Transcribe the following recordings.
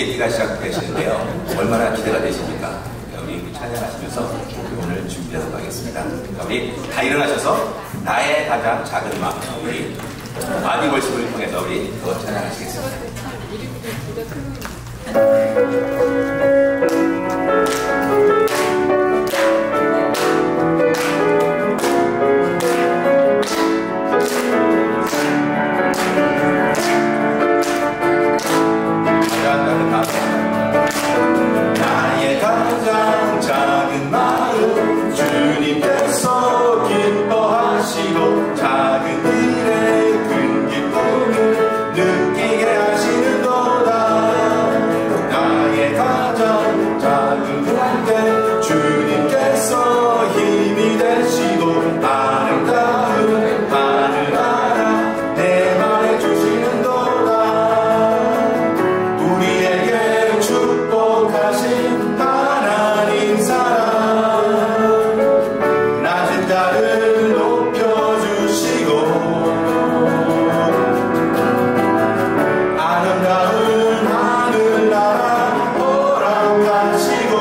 OJT가 시작되시는데요. 얼마나 기대가 되십니까? 우리 찬양하시면서 오늘 준비하도록 하겠습니다. 우리 다 일어나셔서 나의 가장 작은 마음, 우리 마디월십을 통해서 우리 또 찬양하시겠습니다. 나의 가장 작은 마음 주님께서 기뻐하시고 작은 일에 큰 기쁨을 느끼게 하시는도다. 나의 가장 작은 문제 주님께서 힘이 되시고 아름다운 하늘나라 내 맘에 주시는도다. 우리에게 축복하신 하나님 사랑 낮은 자를 높여주시고 아름다운 하늘나라 허락하시고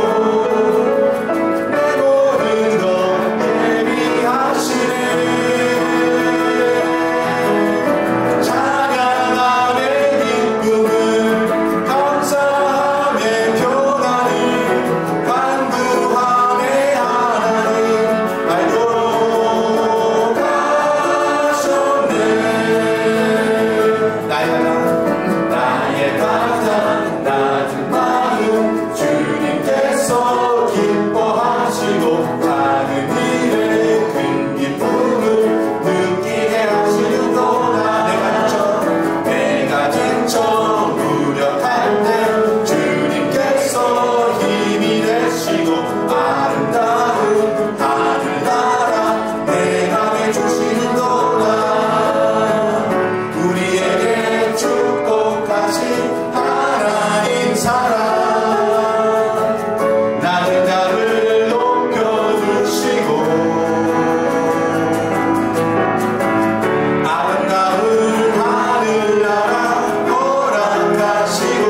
내 모든 것 예비하시네. 찬양함의 기쁨을 감사함의 평안을 간구함의 하나님 알고 가셨네. 나의 가장 낮은 마음 주님께서 기뻐하시고 작은 일에 큰 기쁨을 느끼게 하시는도다. 내가 지쳐 무력할 때 주님께서 힘이 되시고 아름다운 하늘나라 내 맘에 주시는도다. 우리에게 축복하신 하나님 사랑 낮은 자를 높여주시고 아름다운 하늘나라 허락하시고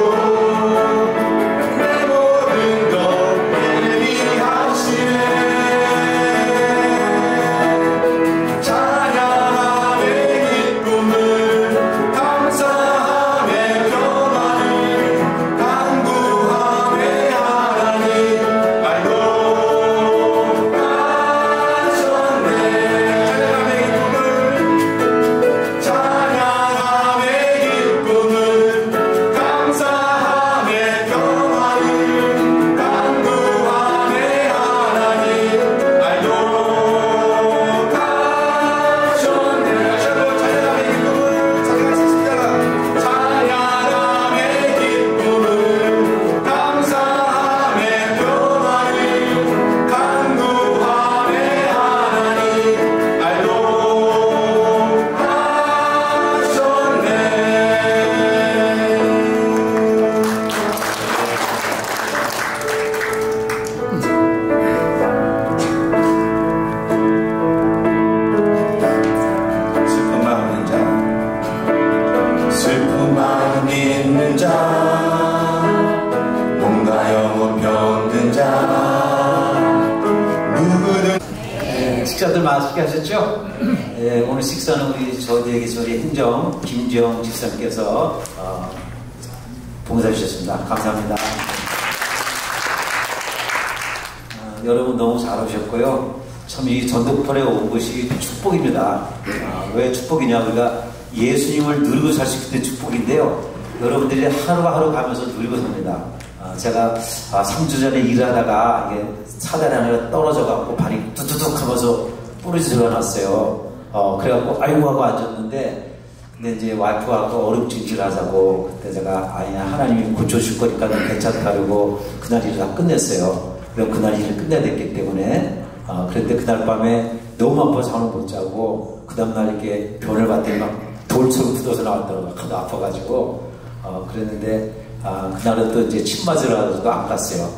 내 모든 것 예비하시네. 찬양함의 기쁨을 감사함의 평안을 간구함의 하나님 알고 가셨네. 찬양함의 기쁨을 감사함의 평안을 간구함의 하나님 알고 가셨네. 찬양함의 기쁨을 감사함의 평안을 간구함의 하나님 알고 가셨네. 슬픈 마음 있는 자, 슬픈 마음 있는 자, 몸과 영혼 병든 자, 누구든. 식사들 맛있게 하셨죠? 오늘 식사는 저희에게 저희 행정 김지영 집사님께서 봉사해 주셨습니다. 감사합니다. 여러분 너무 잘 오셨고요. 참 이 전도편에 온 것이 축복입니다. 왜 축복이냐? 우리가 예수님을 누리고 살 수 있는 축복인데요. 여러분들이 하루하루 가면서 누리고 삽니다. 제가 3주 전에 일하다가 이게 사다리 하나가 떨어져갖고 발이 뚜두둑 하면서 부러지가 났어요. 그래갖고 아이고 하고 앉았는데, 근데 이제 와이프하고 얼음찜질 하자고, 그때 제가 아니야, 하나님이 고쳐줄 거니까 괜찮다 하려고 그날 일을 다 끝냈어요. 그럼 그날 일을 끝내야 됐기 때문에, 그런데 그날 밤에 너무 아파서 잠을 못 자고, 그 다음날 이렇게 변을 봤더니 막 돌처럼 굳어서 나왔더라고요. 하도 아파가지고. 그랬는데, 그날은 또 이제 침 맞으러 가서도 안 갔어요.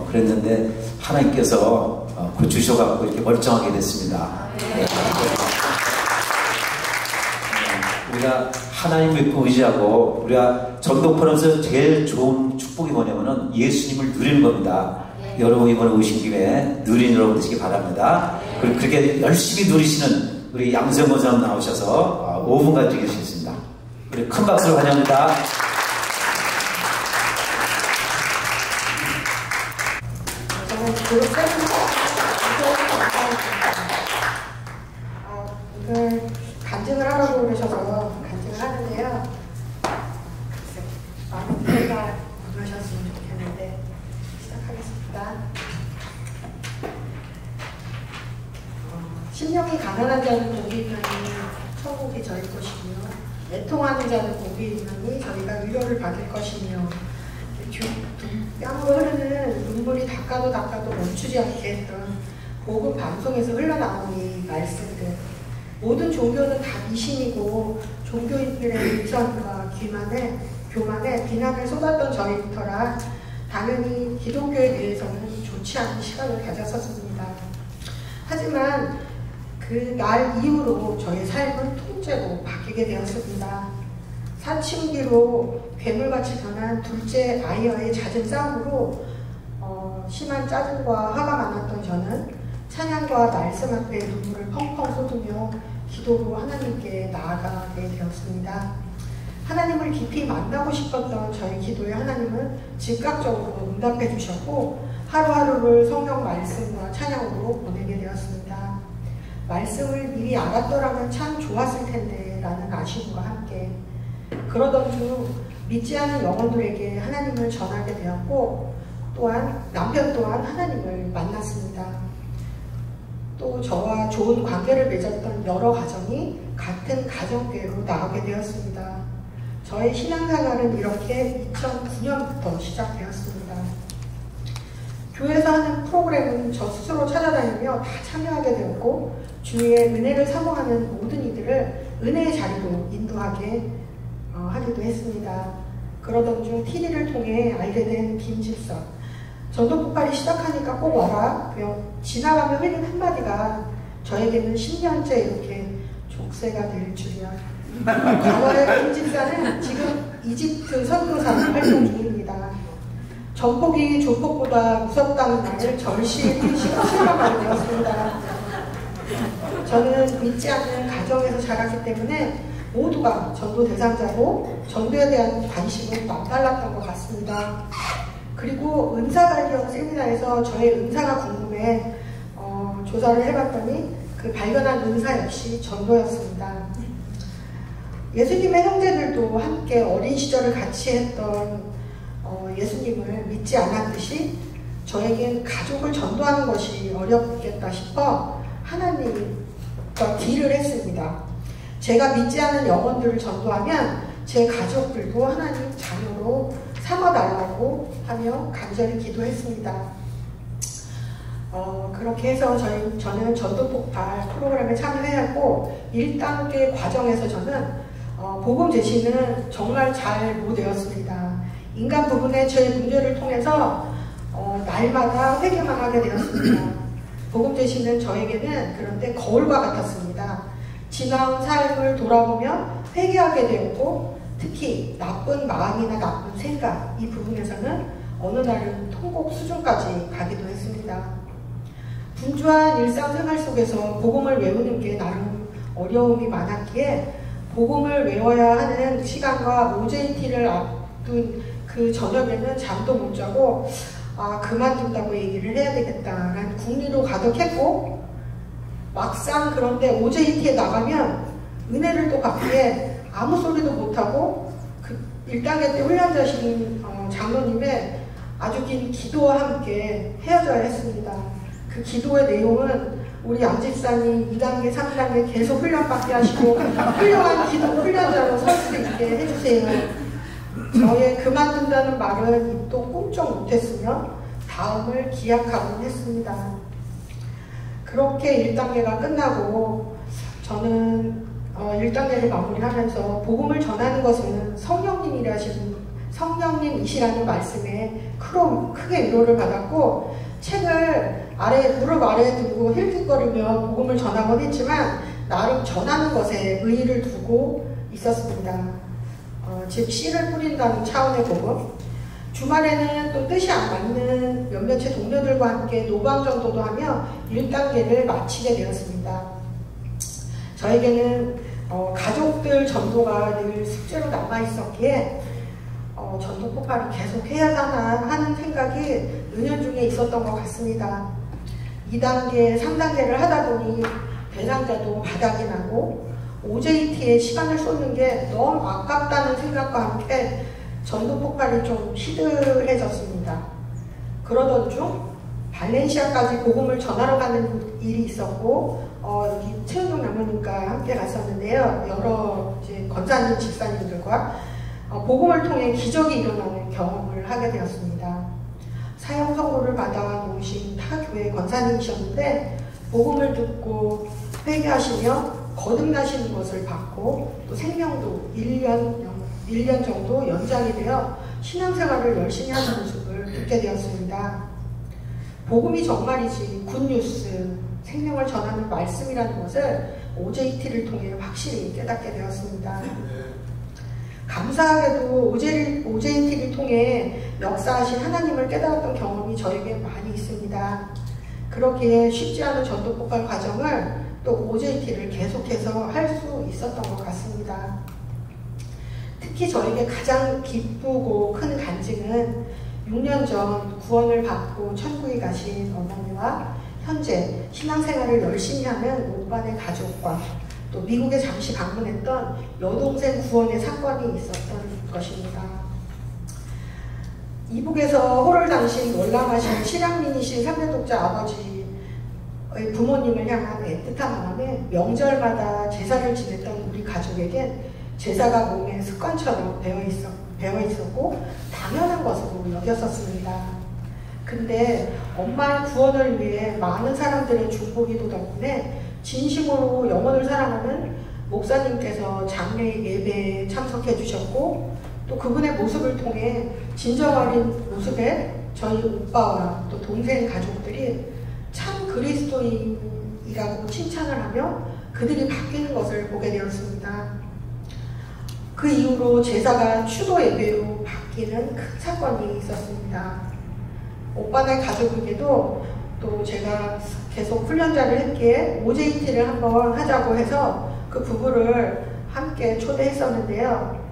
그랬는데, 하나님께서 고치셔갖고 이렇게 멀쩡하게 됐습니다. 우리 우리가 하나님 믿고 의지하고 우리가 전도편에서 제일 좋은 축복이 뭐냐면은 예수님을 누리는 겁니다. 여러분 이번에 오신 김에 누리는 여러분 되시기 바랍니다. 그리고 그렇게 열심히 누리시는 우리 양세모 사람 나오셔서 5분간 드리겠습니다. 우리 큰 박수로 환영합니다. 오늘 간증을 하라고 그러셔서 간증을 하는데요. 많은 분들과 공유하셨으면 좋겠는데 시작하겠습니다. 심령이 가난한 자는 복이 있나니 천국이 저희 것이며 애통하는 자는 복이 있나니 저희가 위로를 받을 것이며 뺨으로 흐르는 눈물이 닦아도 멈추지 않게 했던 복음 방송에서 흘러나오는 이 말씀들, 모든 종교는 다 미신이고 종교인들의 위선과 교만에 비난을 쏟았던 저희부터라 당연히 기독교에 대해서는 좋지 않은 시각을 가졌었습니다. 하지만 그 날 이후로 저의 삶은 통째로 바뀌게 되었습니다. 사춘기로 괴물같이 변한 둘째 아이와의 잦은 싸움으로 심한 짜증과 화가 많았던 저는 찬양과 말씀 앞에 눈물을 펑펑 쏟으며 기도로 하나님께 나아가게 되었습니다. 하나님을 깊이 만나고 싶었던 저의 기도에 하나님은 즉각적으로 응답해 주셨고 하루하루를 성경 말씀과 찬양으로 보내게 되었습니다. 말씀을 미리 알았더라면 참 좋았을 텐데 라는 아쉬움과 함께 그러던 중 믿지 않은 영혼들에게 하나님을 전하게 되었고 또한 남편 또한 하나님을 만났습니다. 또 저와 좋은 관계를 맺었던 여러 가정이 같은 가정교회로 나오게 되었습니다. 저의 신앙생활은 이렇게 2009년부터 시작되었습니다. 교회에서 하는 프로그램은 저 스스로 찾아다니며 다 참여하게 되었고 주위에 은혜를 사모하는 모든 이들을 은혜의 자리로 인도하게 하기도 했습니다. 그러던 중 TV를 통해 알게 된 김집선, 전도폭발이 시작하니까 꼭 와라. 지나가며 흘린 한마디가 저에게는 10년째 이렇게 족쇄가 될 줄이야. 과거의 김집사는 지금 이집트 선교사 활동 중입니다. 전폭이 조폭보다 무섭다는 말을 절실히 실감하게 되었습니다. 저는 믿지 않는 가정에서 자랐기 때문에 모두가 전도 대상자고 전도에 대한 관심은 남달랐던 것 같습니다. 그리고 은사발견 세미나에서 저의 은사가 궁금해 조사를 해봤더니 그 발견한 은사 역시 전도였습니다. 예수님의 형제들도 함께 어린 시절을 같이 했던 예수님을 믿지 않았듯이 저에겐 가족을 전도하는 것이 어렵겠다 싶어 하나님과 딜을 했습니다. 제가 믿지 않은 영혼들을 전도하면 제 가족들도 하나님 자녀로 삼아달라고 하며 간절히 기도했습니다. 그렇게 해서 저는 전도폭발 프로그램에 참여했고 1단계 과정에서 저는 복음 제시는 정말 잘 못되었습니다. 인간 부분의 제 문제를 통해서 날마다 회개만 하게 되었습니다. 복음 제시는 저에게는 그런데 거울과 같았습니다. 지나온 삶을 돌아보며 회개하게 되었고 특히 나쁜 마음이나 나쁜 생각 이 부분에서는 어느 날은 통곡 수준까지 가기도 했습니다. 분주한 일상생활 속에서 복음을 외우는 게 나름 어려움이 많았기에 복음을 외워야 하는 시간과 OJT를 앞둔 그 저녁에는 잠도 못 자고 그만둔다고 얘기를 해야 되겠다라는 궁리로 가득했고 막상 그런데 OJT에 나가면 은혜를 또 받기에 아무 소리도 못하고 그 1단계 때 훈련자신 장로님의 아주 긴 기도와 함께 헤어져야 했습니다. 그 기도의 내용은 우리 양집사님 2단계, 3단계 계속 훈련받게 하시고 훌륭한 기도 훈련자로 설 수 있게 해주세요. 저의 그만둔다는 말은 입도 꿈쩍 못했으며 다음을 기약하곤 했습니다. 그렇게 1단계가 끝나고 저는 1단계를 마무리하면서 복음을 전하는 것은 성령님이시라는 말씀에 크게 위로를 받았고 책을 무릎 아래에 두고 힐끗거리며 복음을 전하곤 했지만 나름 전하는 것에 의의를 두고 있었습니다. 즉 씨를 뿌린다는 차원의 복음. 주말에는 또 뜻이 안 맞는 몇몇의 동료들과 함께 노방전도도 하며 1단계를 마치게 되었습니다. 저에게는 가족들 전도가 늘 숙제로 남아있었기에 전도 폭발을 계속 해야 하나 하는 생각이 은연중에 있었던 것 같습니다. 2단계, 3단계를 하다 보니 대상자도 바닥이 나고 OJT에 시간을 쏟는 게 너무 아깝다는 생각과 함께 전도 폭발이 좀 시들해졌습니다. 그러던 중 발렌시아까지 복음을 전하러 가는 일이 있었고 여기 최은동 나무님과 함께 갔었는데요. 여러 이제 권사님, 집사님들과 복음을 통해 기적이 일어나는 경험을 하게 되었습니다. 사형 선고를 받아 놓으신 타 교회 권사님이셨는데 복음을 듣고 회개하시며 거듭나시는 것을 받고 또 생명도 1년 정도 연장이 되어 신앙생활을 열심히 하는 모습을 듣게 되었습니다. 복음이 정말이지 굿뉴스, 생명을 전하는 말씀이라는 것을 OJT를 통해 확실히 깨닫게 되었습니다. 감사하게도 OJT를 통해 역사하신 하나님을 깨달았던 경험이 저에게 많이 있습니다. 그렇기에 쉽지 않은 전도 폭발 과정을 또 OJT를 계속해서 할 수 있었던 것 같습니다. 특히 저에게 가장 기쁘고 큰 간증은 6년 전 구원을 받고 천국에 가신 어머니와 현재 신앙생활을 열심히 하는 오빠네 가족과 또 미국에 잠시 방문했던 여동생 구원의 사건이 있었던 것입니다. 이북에서 호를 당신 월남하신 실향민이신 3대 독자 아버지의 부모님을 향한 애틋한 마음에 명절마다 제사를 지냈던 우리 가족에겐 제사가 몸에 습관처럼 배어 있었고 당연한 것으로 여겼었습니다. 근데 엄마의 구원을 위해 많은 사람들의 중보기도 덕분에 진심으로 영혼을 사랑하는 목사님께서 장례 예배에 참석해 주셨고 또 그분의 모습을 통해 진정 어린 모습에 저희 오빠와 또 동생 가족들이 참 그리스도인이라고 칭찬을 하며 그들이 바뀌는 것을 보게 되었습니다. 그 이후로 제사가 추도 예배로 바뀌는 큰 사건이 있었습니다. 오빠네 가족에게도 또 제가 계속 훈련자를 했기에 OJT를 한번 하자고 해서 그 부부를 함께 초대했었는데요.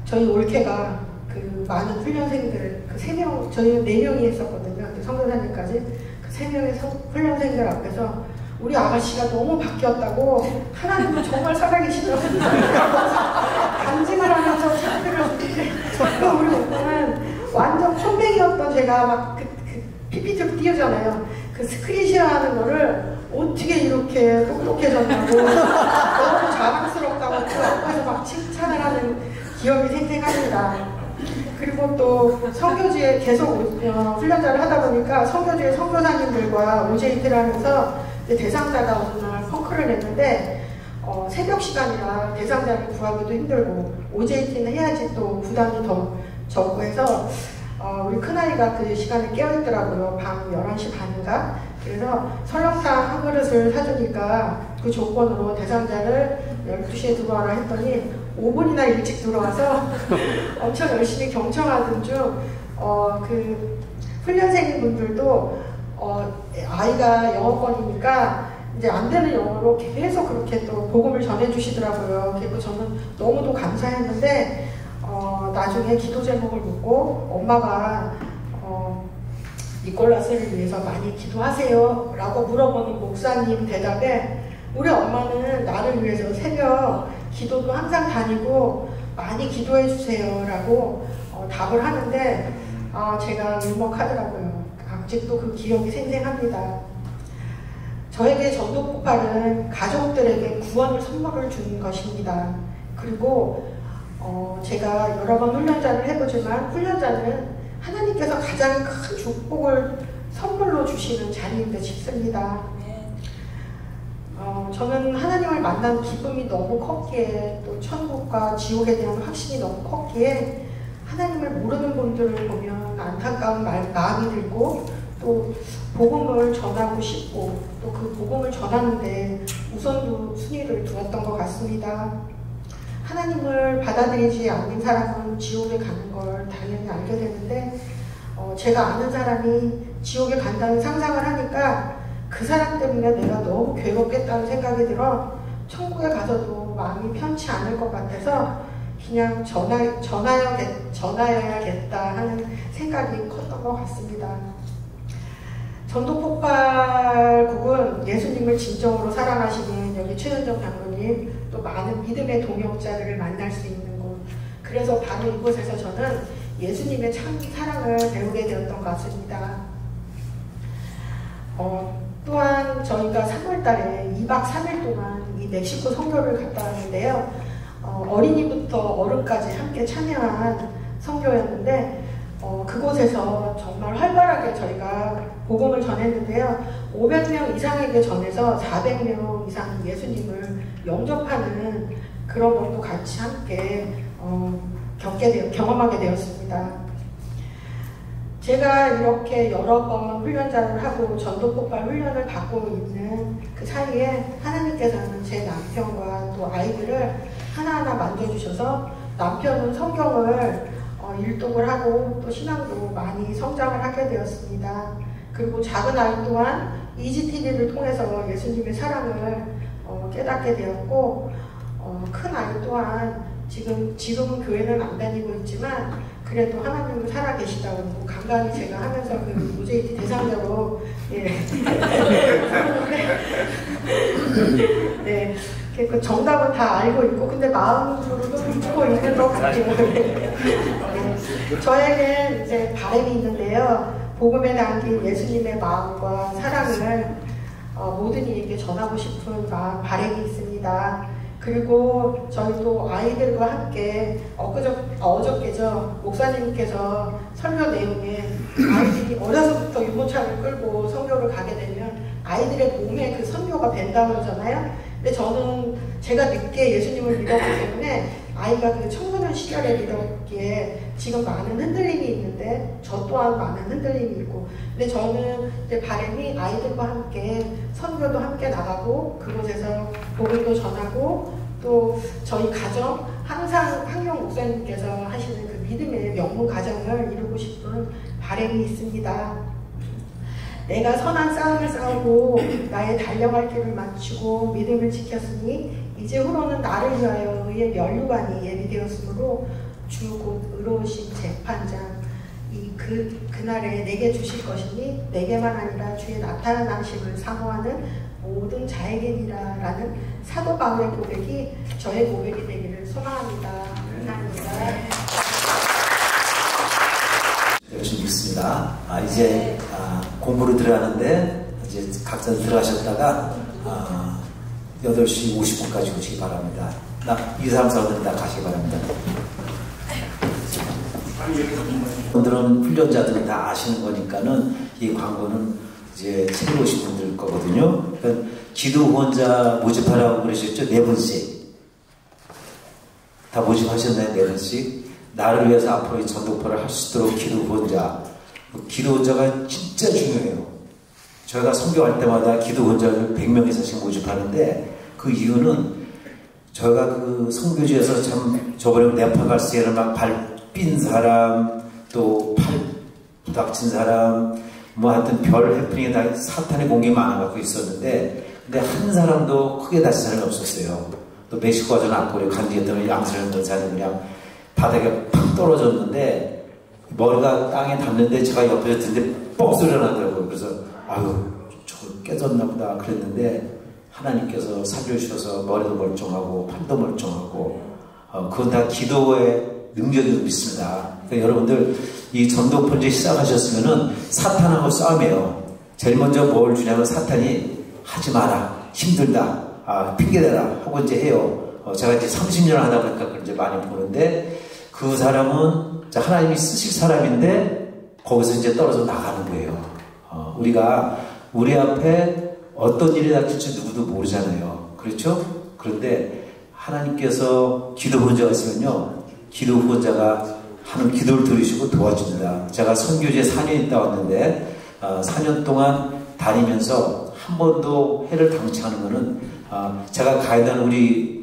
저희 올케가 그 많은 훈련생들, 그 3명, 저희 4명이 했었거든요. 선교사님까지 그 3명의 훈련생들 앞에서 우리 아가씨가 너무 바뀌었다고 하나님은 정말 살아계시더라고요. 간증을 하면서 자기를 우리 오빠는 완전 컴백이었던 제가 막 PPT로 띄우잖아요. 그 스크린샷하는 거를 어떻게 이렇게 똑똑해졌냐고 너무 자랑스럽다고 그 앞에서 막 칭찬을 하는 기억이 생생합니다. 그리고 또 선교지에 계속 훈련자를 하다 보니까 선교지의 선교사님들과 OJT를 하면서 대상자가 어느 날 펑크를 냈는데 새벽 시간이라 대상자를 구하기도 힘들고 OJT는 해야지 또 부담이 더 적고 해서 우리 큰아이가 그 시간에 깨어있더라고요. 밤 11시 반인가. 그래서 설렁탕 한 그릇을 사주니까 그 조건으로 대상자를 12시에 들어와라 했더니 5분이나 일찍 들어와서 엄청 열심히 경청하던 중 그 훈련생 분들도 아이가 영어권이니까 이제 안 되는 영어로 계속 그렇게 또 복음을 전해주시더라고요. 그리고 저는 너무도 감사했는데 나중에 기도 제목을 묻고 엄마가 니콜라스를 위해서 많이 기도하세요 라고 물어보는 목사님 대답에 우리 엄마는 나를 위해서 새벽 기도도 항상 다니고 많이 기도해 주세요 라고 답을 하는데 제가 울먹하더라고요. 아직도 그 기억이 생생합니다. 저에게 전도 폭발은 가족들에게 구원을 선물을 준 것입니다. 그리고 제가 여러 번 훈련자를 해보지만 훈련자는 하나님께서 가장 큰 축복을 선물로 주시는 자리인데 싶습니다. 저는 하나님을 만난 기쁨이 너무 컸기에 또 천국과 지옥에 대한 확신이 너무 컸기에 하나님을 모르는 분들을 보면 안타까운 마음이 들고 또 복음을 전하고 싶고 또 또 그 복음을 전하는데 순위를 두었던 것 같습니다. 하나님을 받아들이지 않는 사람은 지옥에 가는 걸 당연히 알게 되는데 제가 아는 사람이 지옥에 간다는 상상을 하니까 그 사람 때문에 내가 너무 괴롭겠다는 생각이 들어 천국에 가서도 마음이 편치 않을 것 같아서 그냥 전하여야겠다 하는 생각이 컸던 것 같습니다. 전도폭발국은 예수님을 진정으로 사랑하시는 여기 최현정 장로님, 또 많은 믿음의 동역자들을 만날 수 있는 곳. 그래서 바로 이곳에서 저는 예수님의 참 사랑을 배우게 되었던 것 같습니다. 또한 저희가 3월달에 2박 3일 동안 이 멕시코 선교를 갔다 왔는데요. 어린이부터 어른까지 함께 참여한 선교였는데 그곳에서 정말 활발하게 저희가 복음을 전했는데요. 500명 이상에게 전해서 400명 이상 예수님을 영접하는 그런 것도 같이 함께 경험하게 되었습니다. 제가 이렇게 여러 번 훈련자를 하고 전도폭발 훈련을 받고 있는 그 사이에 하나님께서는 제 남편과 또 아이들을 하나하나 만져주셔서 남편은 성경을 일독을 하고 또 신앙도 많이 성장을 하게 되었습니다. 그리고 작은 아이 또한 EGTV를 통해서 예수님의 사랑을 깨닫게 되었고 큰 아이 또한 지금은 교회는 안 다니고 있지만 그래도 하나님은 살아계시다고 간간히 제가 하면서 그 OJT 대상자로 네, 그 정답은 다 알고 있고 근데 마음으로도 믿고 있는 것 같아요. 네. 저에겐 이제 바람이 있는데요. 복음에 담긴 예수님의 마음과 사랑을 모든 이에게 전하고 싶은 바람이 있습니다. 그리고 저희도 아이들과 함께 어저께죠. 목사님께서 설교 내용에 아이들이 어려서부터 유모차를 끌고 선교를 가게 되면 아이들의 몸에 그 선교가 된다고 그러잖아요. 근데 저는 제가 늦게 예수님을 믿었기 때문에 아이가 그 청소년 시절에 믿었기에 지금 많은 흔들림이 있는데 저 또한 많은 흔들림이 있고 근데 저는 이제 바람이 아이들과 함께 선교도 함께 나가고 그곳에서 복음도 전하고 또 저희 가정 항상 황용 목사님께서 하시는 그 믿음의 명문 가정을 이루고 싶은 바람이 있습니다. 내가 선한 싸움을 싸우고 나의 달려갈 길을 마치고 믿음을 지켰으니 이제 후로는 나를 위하여 의의 면류관이 예비되었으므로 주 곧 의로우신 재판장 그날에 내게 주실 것이니 내게만 아니라 주의 나타나심을 사모하는 모든 자에게니라 라는 사도 바울의 고백이 저의 고백이 되기를 소망합니다. 감사합니다. 열심히 읽습니다. 이제 공부로 들어가는데 이제 각자 들어가셨다가 8시 50분까지 오시기 바랍니다. 2, 3, 4분들 다 가시기 바랍니다. 오늘은 훈련자들은 다 아시는 거니까는 이 광고는 이제 새로 오신 분들 거거든요. 그러니까 기도 후원자 모집하라고 그러셨죠? 4분씩. 다 모집하셨나요? 4분씩. 나를 위해서 앞으로 이 전도포를 할 수 있도록 기도 후원자. 기도 후원자가 진짜 중요해요. 저희가 선교할 때마다 기도 후원자를 100명 이상씩 모집하는데 그 이유는 저희가 그 선교지에서 참 저번에 네팔갈스에는 막 발 삔 사람 또 팔 부닥친 사람 뭐 하여튼 별 해프닝에 다 사탄의 공격이 많아갖고 있었는데 근데 한 사람도 크게 다친 사람이 없었어요. 또 멕시코 와서는 안고리 간디했던 양수를 전사는 그냥 바닥에 팍 떨어졌는데 머리가 땅에 닿는데 제가 옆에서 듣는데 뻑 소리가 나더라고요. 그래서 아유 저거 깨졌나 보다 그랬는데 하나님께서 살려주셔서 머리도 멀쩡하고 팔도 멀쩡하고 그건 다 기도의 능력이 있습니다. 그러니까 여러분들 이 전도포 이제 시작하셨으면은 사탄하고 싸움이에요. 제일 먼저 뭘 주냐면 사탄이 하지 마라 힘들다 핑계대라 하고 이제 해요. 제가 이제 30년 하다 보니까 그걸 이제 많이 보는데 그 사람은 하나님이 쓰실 사람인데 거기서 이제 떨어져 나가는 거예요. 우리가 우리 앞에 어떤 일이 닥칠지 누구도 모르잖아요. 그렇죠? 그런데 하나님께서 기도 후원자가 있으면요. 기도 후원자가 하는 기도를 들으시고 도와줍니다. 제가 선교지에 4년 있다 왔는데 4년 동안 다니면서 한 번도 해를 당치 않은 거는 제가 가해단 우리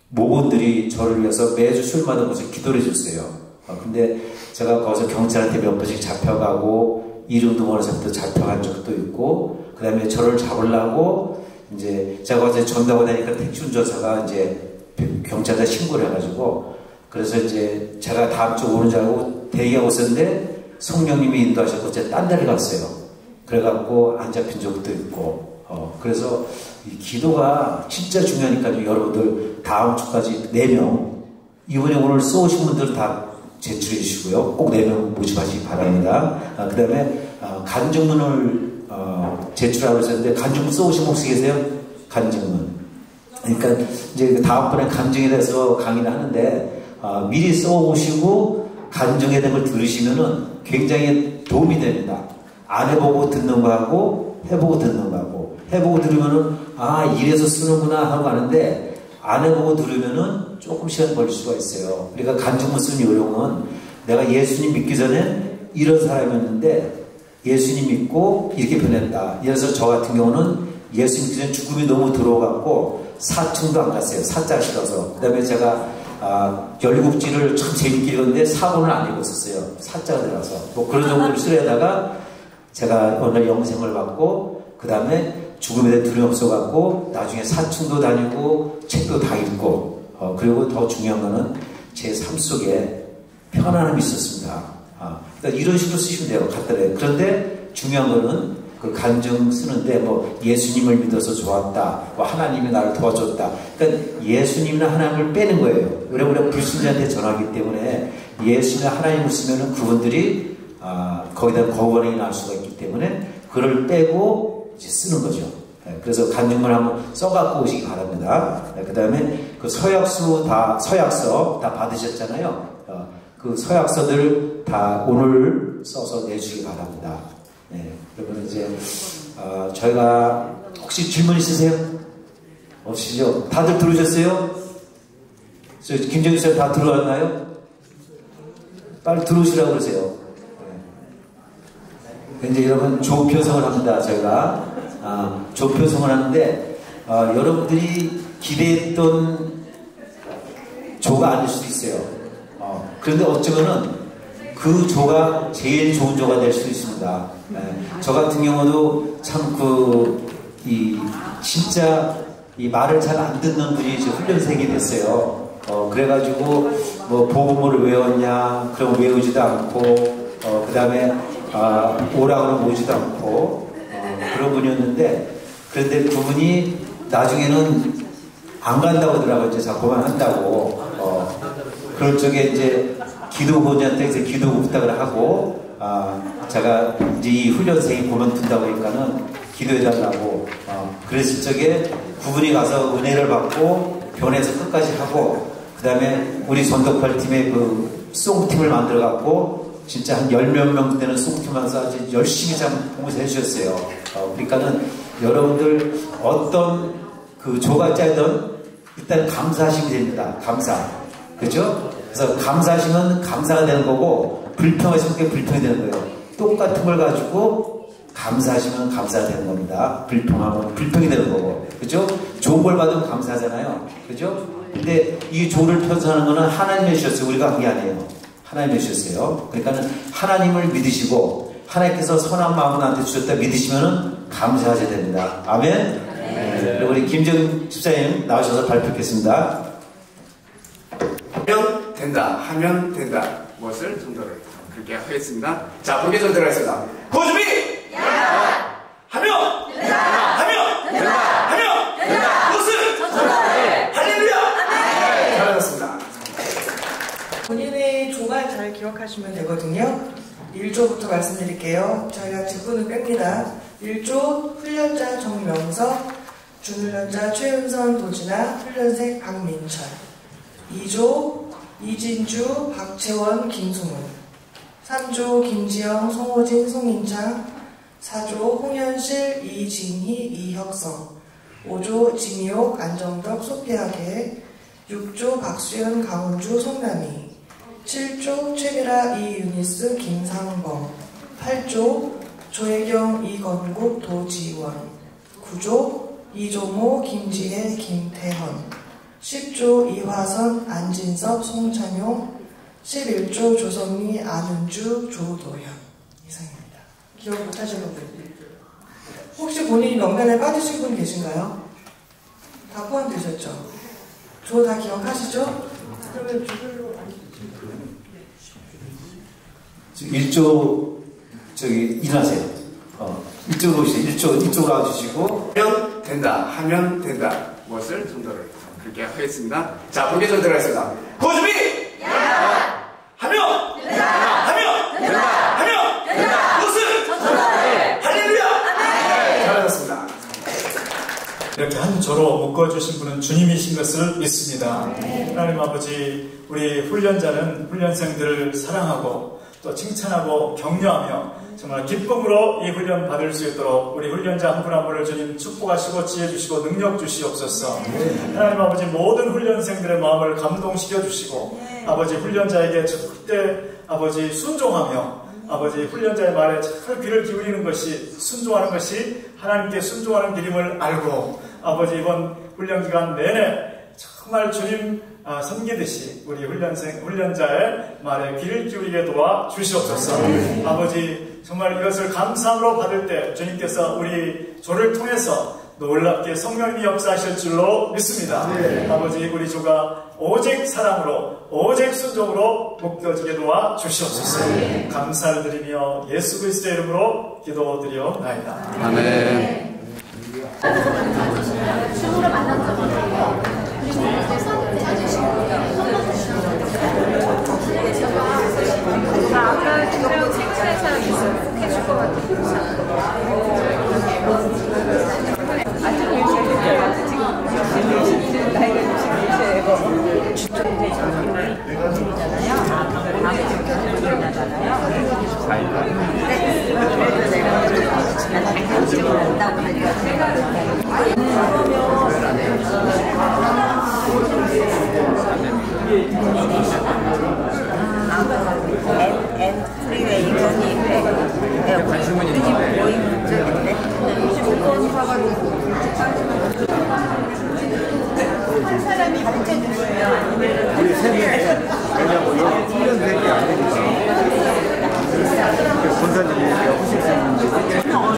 모건들이 저를 위해서 매주 술마다 거기서 기도를 해줬어요. 근데 제가 거기서 경찰한테 몇 번씩 잡혀가고 이름도 모르서부터 잡혀간 적도 있고, 그 다음에 저를 잡으려고 이제 제가 어제 전도하고 다니까 택시 운전사가 이제 경찰에 신고를 해가지고, 그래서 이제 제가 다음 주 오는 줄 알고 대기하고 있었는데 성령님이 인도하셨고 제가 딴 데를 갔어요. 그래갖고 안 잡힌 적도 있고, 그래서 이 기도가 진짜 중요하니까요. 여러분들 다음 주까지 4명, 이번에 오늘 쏘신 분들 다 제출해 주시고요. 꼭 4명 모집하시기 바랍니다. 그 다음에 간증문을 제출하고 있었는데, 간증문 쏘신 혹시 계세요? 간증문. 그러니까 이제 다음번에 간증에 대해서 강의를 하는데 미리 써오시고 간증에 대한 걸 들으시면은 굉장히 도움이 됩니다. 안 해보고 듣는 거하고 해보고 듣는 거하고, 해보고 들으면은 이래서 쓰는구나 하고 하는데, 안 해보고 들으면은 조금 시간 걸릴 수가 있어요. 그러니까 간증문 쓴 요령은, 내가 예수님 믿기 전에 이런 사람이었는데 예수님 믿고 이렇게 변했다. 예를 들어서 저 같은 경우는 예수님 믿기 전에 죽음이 너무 들어와갖고 사층도 안 갔어요. 사자 싫어서. 그 다음에 제가 열국지를 참 재밌게 읽었는데 사본을 안 읽었었어요. 사자가 들어가서. 뭐 그런 정도를 쓰려다가 제가 오늘 영생을 받고, 그 다음에 죽음에 대한 두려움 없어갖고 나중에 사층도 다니고 책도 다 읽고, 그리고 더 중요한 거는 제 삶 속에 편안함이 있었습니다. 그러니까 이런 식으로 쓰시면 돼요. 갖다래. 그런데 중요한 거는 그 간증 쓰는데 뭐 예수님을 믿어서 좋았다, 뭐 하나님이 나를 도와줬다. 그러니까 예수님이나 하나님을 빼는 거예요. 왜냐면 우리가 불신자한테 전하기 때문에 예수님이나 하나님을 쓰면은 그분들이 거기다 거부반응이 날 수가 있기 때문에 그걸 빼고 이제 쓰는 거죠. 그래서 간증문 한번 써갖고 오시기 바랍니다. 그 다음에 그 서약서 다 받으셨잖아요. 그 서약서들 다 오늘 써서 내주시기 바랍니다. 그러면 이제 저희가 혹시 질문 있으세요? 없으시죠? 다들 들으셨어요? 김정희 씨 다 들어왔나요? 빨리 들어오시라고 그러세요. 이제 여러분 조표성을 합니다. 저희가 조표성을 하는데 여러분들이 기대했던 조가 아닐 수도 있어요. 그런데 어쩌면은 그 조가 제일 좋은 조가 될 수도 있습니다. 저 같은 경우도 참 진짜 이 말을 잘 안 듣는 분이 이제 훈련생이 됐어요. 그래가지고 뭐 복음을 외웠냐? 그럼 외우지도 않고, 그 다음에 오라고는 오지도 않고, 그런 분이었는데, 그런데 그분이 나중에는 안 간다고 하더라고요. 이제 자꾸만 한다고. 그럴 적에 이제 기도원한테 기도 부탁을 하고, 제가 이제 이 훈련생이 그만둔다고 하니까는 기도해달라고, 그랬을 적에 그분이 가서 은혜를 받고 변해서 끝까지 하고, 그 다음에 우리 전도팔 팀의 그 송팀을 만들어갖고 진짜 한 10몇 명 되는 송팀만서 아주 열심히 참 봉사해 주셨어요. 그러니까는 여러분들 어떤 그 조가 짜든 일단 감사하시면 됩니다. 감사. 그죠? 그래서 감사하시면 감사가 되는 거고, 불평하시면 그게 불평이 되는 거예요. 똑같은 걸 가지고 감사하시면 감사가 되는 겁니다. 불평하면 불평이 되는 거고. 그죠? 좋은 걸 받으면 감사하잖아요. 그죠? 근데 이 조를 편성하는 거는 하나님이 주셨어요. 우리가 한 게 아니에요. 하나님이 주셨어요. 그러니까는 하나님을 믿으시고, 하나님께서 선한 마음을 나한테 주셨다 믿으시면은 감사하셔야 됩니다. 아멘? 그리고 우리 김정 집사님 나오셔서 발표하겠습니다. 하면 된다. 무엇을 전도를 그렇게 하겠습니다. 자, 본계 전도를 하겠습니다. 고준비! 하면 된다! 하면 된다! 하면 된다! 무엇을 전도를! 할렐루야! 아멘! 잘하셨습니다. 본인의 조만 잘 기억하시면 되거든요. 1조부터 말씀드릴게요. 저희가 뒷부분 뺍니다. 1조 훈련자 정명석, 준훈련자 최은선 도진아, 훈련생 박민철. 2조 이진주, 박채원, 김수문. 3조 김지영, 송호진, 송인창. 4조 홍현실, 이진희, 이혁성. 5조 진이옥, 안정덕, 소피아계. 6조 박수현, 강은주, 송남희. 7조 최비라, 이유니스, 김상범. 8조 조혜경, 이건국, 도지원. 9조 이조모, 김지혜, 김태헌. 10조 이화선, 안진섭, 송찬용. 11조 조성미, 안은주, 조도현. 이상입니다. 기억 못하시는 분? 혹시 본인이 명단에 빠지신 분 계신가요? 다 포함되셨죠? 조 다 기억하시죠? 그러면 조별로 1조 일어나세요. 1조로 오시죠. 1조로 와주시고. 하면 된다. 하면 된다. 무엇을 전달을 그렇게 하겠습니다. 자, 본계 전달하겠습니다. 고준비! 야! 하면! 된다! 하면! 된다! 하면! 된다! 무엇을 전달해! 할렐루야! 아멘! 잘하셨습니다. 이렇게 한 조로 묶어주신 분은 주님이신 것을 믿습니다. 하나님 아버지, 우리 훈련자는 훈련생들을 사랑하고 또 칭찬하고 격려하며 정말 기쁨으로 이 훈련 받을 수 있도록 우리 훈련자 한 분 한 분을 주님 축복하시고 지혜 주시고 능력 주시옵소서. 하나님 아버지, 모든 훈련생들의 마음을 감동시켜 주시고 아버지, 훈련자에게 절대 아버지 순종하며 아버지, 훈련자의 말에 잘 귀를 기울이는 것이, 순종하는 것이 하나님께 순종하는 길임을 알고 아버지, 이번 훈련 기간 내내 정말 주님 섬기듯이 우리 훈련자의 말에 귀를 기울이게 도와 주시옵소서. 아버지, 정말 이것을 감사함으로 받을 때 주님께서 우리 조를 통해서 놀랍게 성령님이 역사하실 줄로 믿습니다. 아버지, 우리 조가 오직 사랑으로 오직 순종으로 묶여지게 도와 주시옵소서. 감사를 드리며 예수 그리스도의 이름으로 기도드리옵나이다. 아멘. 줌으로 만난 적은 없고 아까 그냥 생각하는 사람 있어요. 해줄 것 같아요. 지금 나이가 62세고 이제 저희잖아요. 다음에 지나잖아요. 24일. 내가 당장적으로 한다고 하니까 프리웨이 이번이 관심은 있는데 모임 문제인데 25번 사가지고 한 사람이 가르쳐 주시면 아니면 우리 셋이 왜냐면 1년 되게 안 되니까 본사님이 훨씬